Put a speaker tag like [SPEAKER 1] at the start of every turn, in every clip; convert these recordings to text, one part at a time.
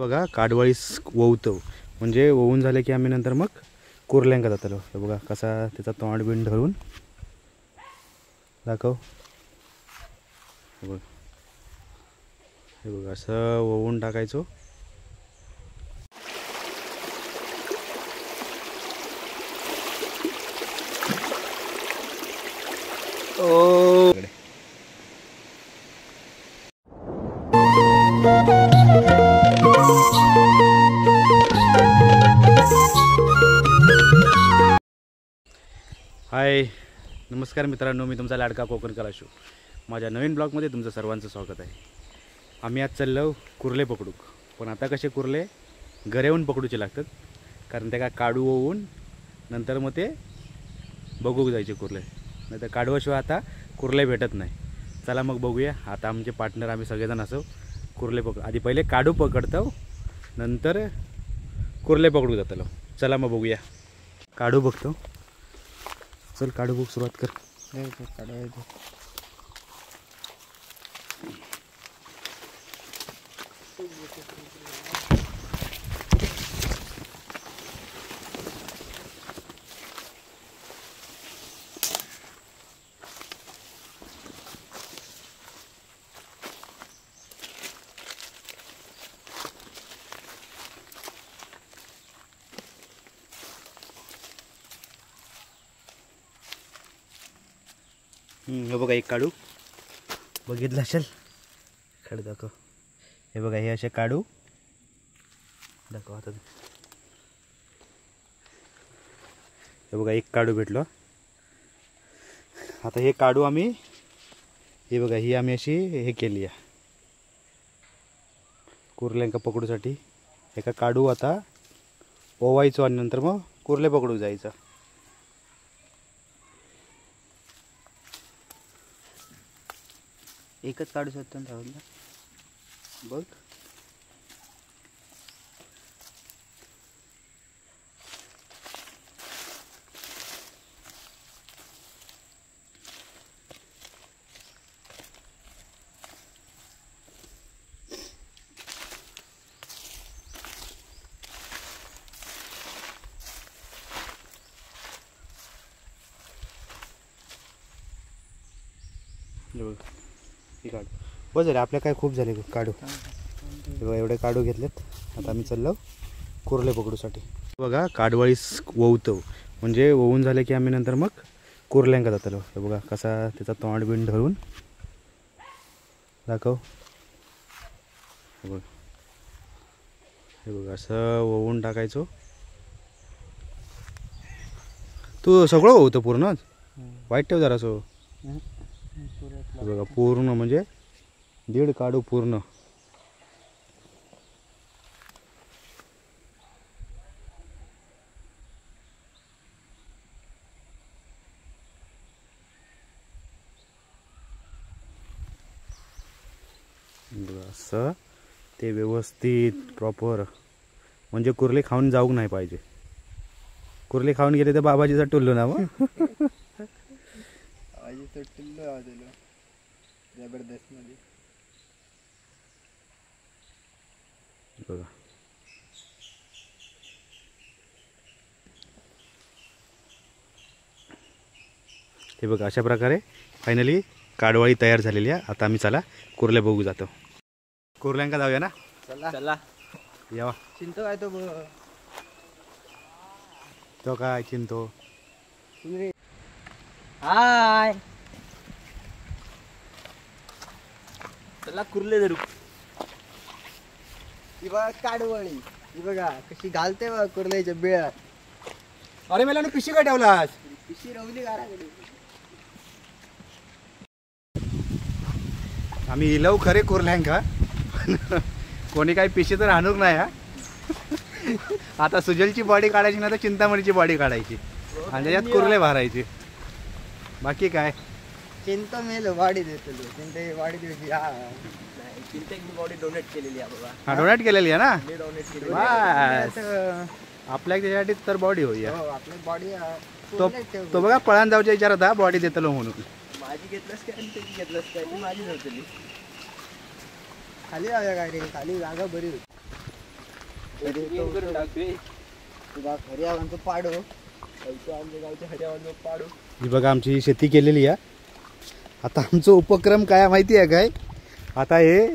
[SPEAKER 1] बघा काडवाळीस ववतो म्हणजे ववून झाले की आम्ही नंतर मग कुर्ल्यांका जातलो. हे बघा कसा त्याचा तोंड बिंड धरून दाखव. हे बघा असं ववून टाकायचो. ओ हाय नमस्कार मित्रांनो, मी तुमचा लाडका कोकण कलाशू. माझ्या नवीन ब्लॉगमध्ये तुमचं सर्वांचं स्वागत आहे. आम्ही आज चाललो कुर्ले पकडूक. पण आता कसे कुर्ले गरेवून पकडूचे लागतात, कारण ते काय काढू होऊन नंतर मग ते बघूक जायचे कुर्ले. नाही तर काढवाशिवाय आता कुर्ले भेटत नाही. चला मग बघूया. आता आमचे पार्टनर आम्ही सगळेजण असो कुर्ले आधी पहिले काढू पकडतो, नंतर कुर्ले पकडू जातलो. चला मग बघूया. काढू बघतो. चल काढू बघ, सुरुवात कर. हे बघा एक काढू बघितलं असेल. खड दाखव. हे बघा हे असे काढू दाखव आता. हे बघा एक काढू भेटलो. आता हे काढू आम्ही हे बघा ही आम्ही अशी हे केली आहे कुर्ल्यांका पकडूसाठी. एका काढू आता ओवायचो आणि नंतर मग कुर्ले पकडू जायचं.
[SPEAKER 2] एकच काढू शकतो ना
[SPEAKER 1] बघ. हे काढू बस झाले आपल्या. काय खूप झाले काढू. बघा एवढे काढू घेतलेत. आता आम्ही चाललो कुर्ले पकडूसाठी. बघा काडवाळीस ववतो म्हणजे ववून झाले की आम्ही नंतर मग कुर्ल्यांका जातलो. हे बघा कसा त्याचा तोंड बिंड धरून दाखव. हे बघा असं ववून टाकायचो. तू सगळं ववतो पूर्ण वाईट ठेव जरा. सो बघा पूर्ण म्हणजे दीड काढू पूर्ण. असं ते व्यवस्थित प्रॉपर म्हणजे कुर्ले खाऊन जाऊक नाही पाहिजे. कुर्ले खाऊन गेले तर बाबाजीचा टुल्लो ना मग.
[SPEAKER 2] जबरदस्त मध्ये
[SPEAKER 1] बघा. हे बघा अशा प्रकारे फायनली काडवाळी तयार झालेली आहे. आता आम्ही चला कुर्ले बघू जातो. कुर्ल्यांका जाऊया ना.
[SPEAKER 2] चला
[SPEAKER 1] यावा.
[SPEAKER 2] चिंतो काय
[SPEAKER 1] तो काय चिंतो.
[SPEAKER 2] हाय चला कुर्ले धरू. ही बघा काडवळी. ही बघा कशी घालते बघ कुर्ल्याच्या बिळात.
[SPEAKER 1] अरे मला पिशी काय ठेवलास.
[SPEAKER 2] पिशी रवली घराकडे.
[SPEAKER 1] आम्ही इलव खरे कुर्ल्यांका कोणी काही पिशी तर आणूक नाही. हा आता सुजलची बॉडी काढायची ना तर चिंतामणीची बॉडी काढायची आणि त्याच्यात कुर्ले भरायचे. बाकी काय
[SPEAKER 2] चिंता मेल वाढी देतो. चिंता वाढी द्यायची. हा चिंतेची बॉडी डोनेट केलेली आहे बाबा.
[SPEAKER 1] हा डोनेट केलेली आहे ना.
[SPEAKER 2] डोनेट केलेली
[SPEAKER 1] आपल्या त्याच्यासाठी तर बॉडी होई.
[SPEAKER 2] आपली बॉडी
[SPEAKER 1] तो बघा पळान जाऊच्या विचारात हा बॉडी देतलो म्हणून.
[SPEAKER 2] माझी घेतलंस काय त्याची घेतलंस काय. ती माझी नव्हती. खाली जागा काय रे. खाली जागा बरी होती. तुला हरियावांचं पाडो आमच्या गावच्या हरियावांचं पाडो.
[SPEAKER 1] ही बघा आमची शेती केलेली आहे. आता आमचा उपक्रम काय माहिती आहे काय, आता हे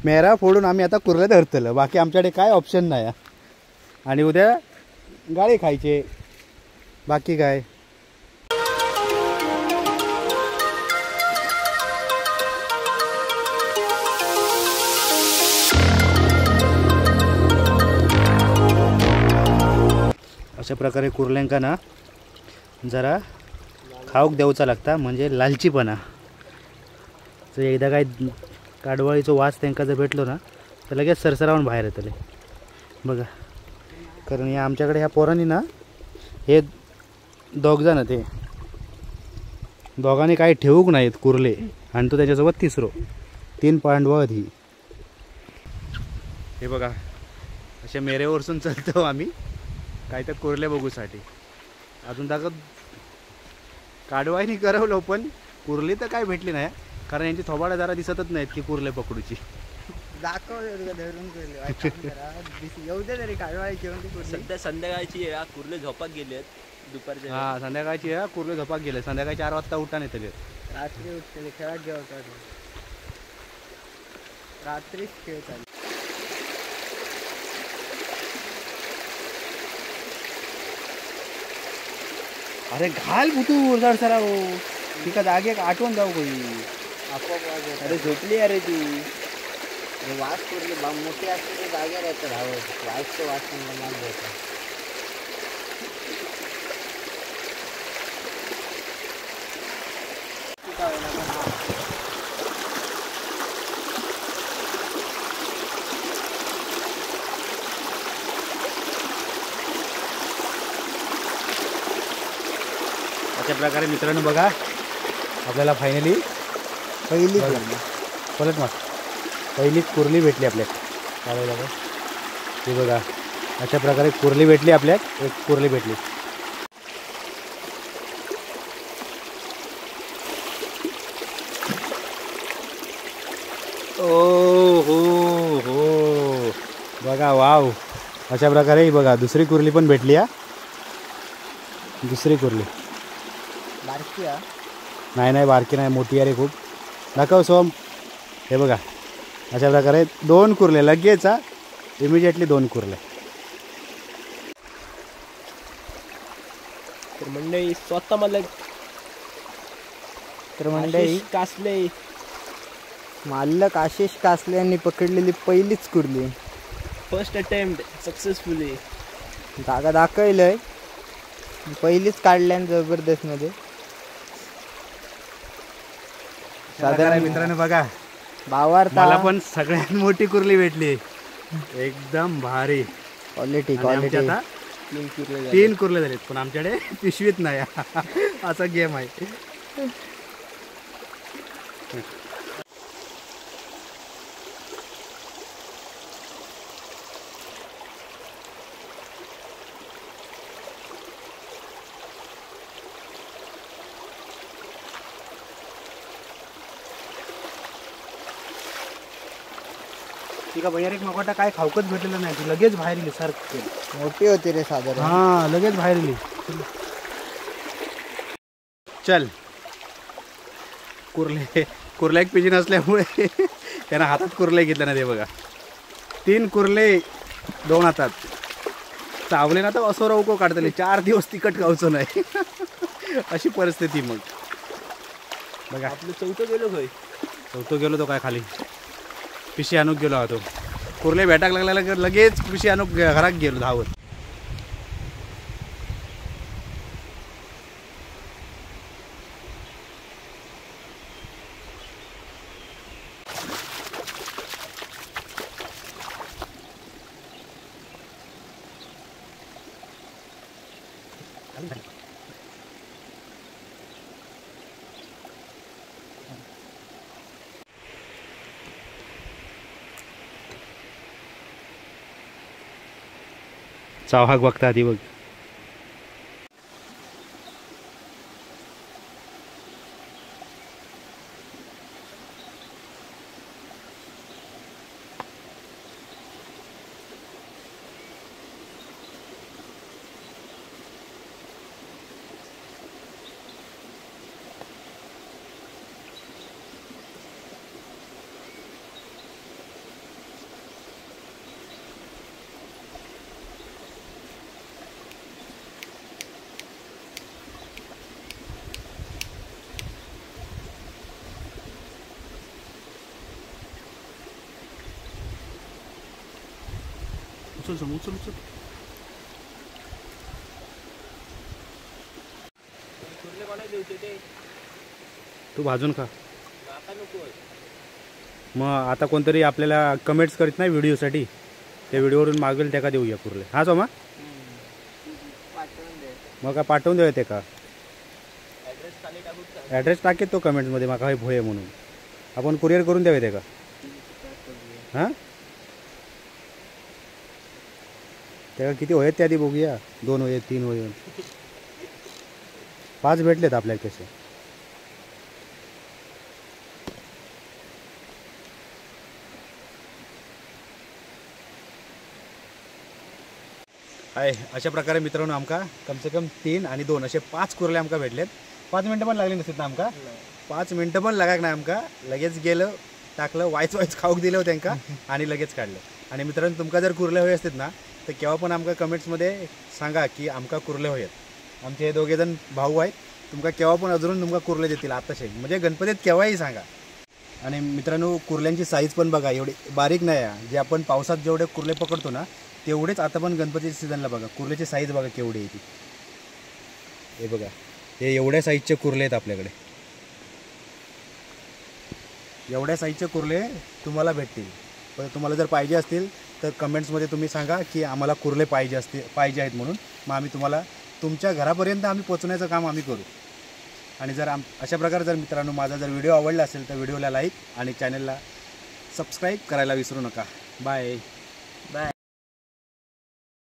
[SPEAKER 1] मेरा फोडून आम्ही आता कुर्ले धरतलं, बाकी आमच्याकडे काय ऑप्शन नाही. आणि उद्या गाळे खायचे, बाकी काय. अशा प्रकारे कुर्ल्यांका ना जरा खाऊक द्यावचा लागता, म्हणजे लालचीपणा. जर एकदा काय काडवाळीचो वास त्यांका जर भेटलो ना तर लगेच सरसरावून बाहेर येतले बघा. कारण या आमच्याकडे ह्या पोरांनी ना हे दोघजण ते दोघांनी काही ठेवूक नाहीत कुर्ले, आणि तो त्याच्यासोबत तिसरो. 3 पांडव आहेत ही. हे बघा अशा मेरेवरसून चालतो आम्ही काय तर कुर्ले बघूसाठी. अजून दाखव काडवाईनी करवलं पण कुर्ली तर काय भेटली नाही, कारण यांची थोबाडा जरा दिसतच नाहीत की कुर्ले पकडूची.
[SPEAKER 2] दाखव धरून येऊ दे तरी काढवायची घेऊन ती कुर्ली.
[SPEAKER 3] सध्या संध्याकाळची आहे, कुर्ले झोपात गेलेत दुपारच्या.
[SPEAKER 1] हा संध्याकाळची आहे, कुर्ले झोपाक गेले. संध्याकाळी 4 वाजता उठा नाही तरी
[SPEAKER 2] रात्री उठते खेळात जेवतात. रात्रीच खेळ चालू.
[SPEAKER 1] अरे घाल भुतू सरा हो तिका जागे आठवण जाऊ काही.
[SPEAKER 2] अरे झोपली अरे ती. वास कुर्ली मोठी असते ते जागेवर येतं धावत. वाईटचं वास मान होतं.
[SPEAKER 1] अशा प्रकारे मित्रांनो बघा आपल्याला फायनली पहिलीच कुर्ली भेटली आपल्यात. चालेल बघा हे बघा अशा प्रकारे कुर्ली भेटली आपल्यात. एक कुर्ली भेटली. ओ हो बघा वाव. अशा प्रकारे बघा दुसरी कुर्ली पण भेटली. दुसरी कुर्ली
[SPEAKER 2] बारकी
[SPEAKER 1] नाही बारकी नाही, मोठी आहे रे खूप. दाखव सोम. हे बघा अशा प्रकारे 2 कुर्ले लगेच इमिजिएटली 2 कुर्ले.
[SPEAKER 3] तर मंडळी स्वतः मला कासले
[SPEAKER 2] मालक आशिष कासले यांनी पकडलेली पहिलीच कुर्ली.
[SPEAKER 3] First attempt successfully.
[SPEAKER 2] जागा दाखवलंय पहिलीच काढल्यान जबरदस्त मध्ये.
[SPEAKER 1] साधारण मित्रांनो बघा
[SPEAKER 2] बावर
[SPEAKER 1] मला पण सगळ्यात मोठी कुर्ली भेटली. एकदम भारी
[SPEAKER 2] क्वालिटी
[SPEAKER 1] क्वालिटी. आता 3 कुर्ले झालेत पण आमच्याकडे पिशवीत नाही. असा गेम आहे. तिका भैयार एक मगोटा काय खाऊकच भेटलेलं नाही. ती लगेच बाहेर गेली सारखी.
[SPEAKER 2] मोठी होती रे साधारण.
[SPEAKER 1] हा लगेच बाहेर गेली. चल कुर्ले एक पिजी नसल्यामुळे त्यांना हातात कुर्ले घेतले ना. ते बघा 3 कुर्ले 2 हातात चावले ना तर असो रवको काढतले. 4 दिवस तिकट खाऊचं नाही. अशी परिस्थिती. मग बघा
[SPEAKER 3] आपलं चौथं गेलो
[SPEAKER 1] तो काय खाली पिशी आणूक गेलो होतो. कुर्ले भेटाक लागला लगेच पिशी आणूक घरात गेलो धावत. चावहाक बघता आधी बघ. उचल सोनू, उचल उचल.
[SPEAKER 3] कुर्ले कोणाला देऊचे ते
[SPEAKER 1] तू भाजून खा.
[SPEAKER 3] आता नको
[SPEAKER 1] मग आता कोणतरी आपल्याला कमेंट्स करीत नाही व्हिडिओसाठी, त्या व्हिडिओवरून मागेल त्या का देऊया कुर्ले. हा सोमा
[SPEAKER 2] पाठवून दे.
[SPEAKER 1] मग का पाठवून देऊया ते का.
[SPEAKER 3] ॲड्रेस खाली टाकून का
[SPEAKER 1] ॲड्रेस टाकेत तो कमेंट्समध्ये माका हे भोय म्हणून, आपण कुरिअर करून द्यावे ते का. हां त्या किती होयत त्या आधी बघूया. 2 होयत 3 होयत 5 भेटलेत आपल्याला कसे. आहे अशा प्रकारे मित्रांनो आमका कमसे कम 3 आणि 2 असे 5 कुर्ले आमका भेटलेत. 5 मिनटं पण लागली नसतील ना आमका. 5 मिनटं पण लागाक नाही आमका. लगेच गेलं टाकलं वायच खाऊक दिलं त्यांका आणि लगेच काढलं. आणि मित्रांनो तुमका जर कुर्ले होय असतात ना तर केव्हा पण आमका कमेंट्समध्ये सांगा की आमका कुर्ले होयत. आमचे हे दोघेजण भाऊ आहेत. तुमका केव्हा पण अजून तुमका कुर्ले देतील आत्ताशे, म्हणजे गणपतीत केव्हाही सांगा. आणि मित्रांनो कुर्ल्यांची साईज पण बघा एवढी बारीक नाही आहे. जे आपण पावसात जेवढे कुर्ले पकडतो ना तेवढेच आता पण गणपतीच्या सीझनला बघा कुर्ल्याची साईज बघा केवढी आहे ती. हे बघा हे एवढ्या साईजचे कुर्ले आहेत आपल्याकडे. एवढ्या साईजचे कुर्ले तुम्हाला भेटतील. पण तुम्हाला जर पाहिजे असतील तर कमेंट्समध्ये तुम्ही सांगा की आम्हाला कुर्ले पाहिजे पाहिजे आहेत म्हणून. मग आम्ही तुम्हाला तुमच्या घरापर्यंत आम्ही पोचवण्याचं काम आम्ही करू. आणि जर अशा प्रकारे जर मित्रांनो माझा जर व्हिडिओ आवडला असेल तर व्हिडिओला लाईक आणि चॅनलला सबस्क्राईब करायला विसरू नका. बाय.
[SPEAKER 2] बाय.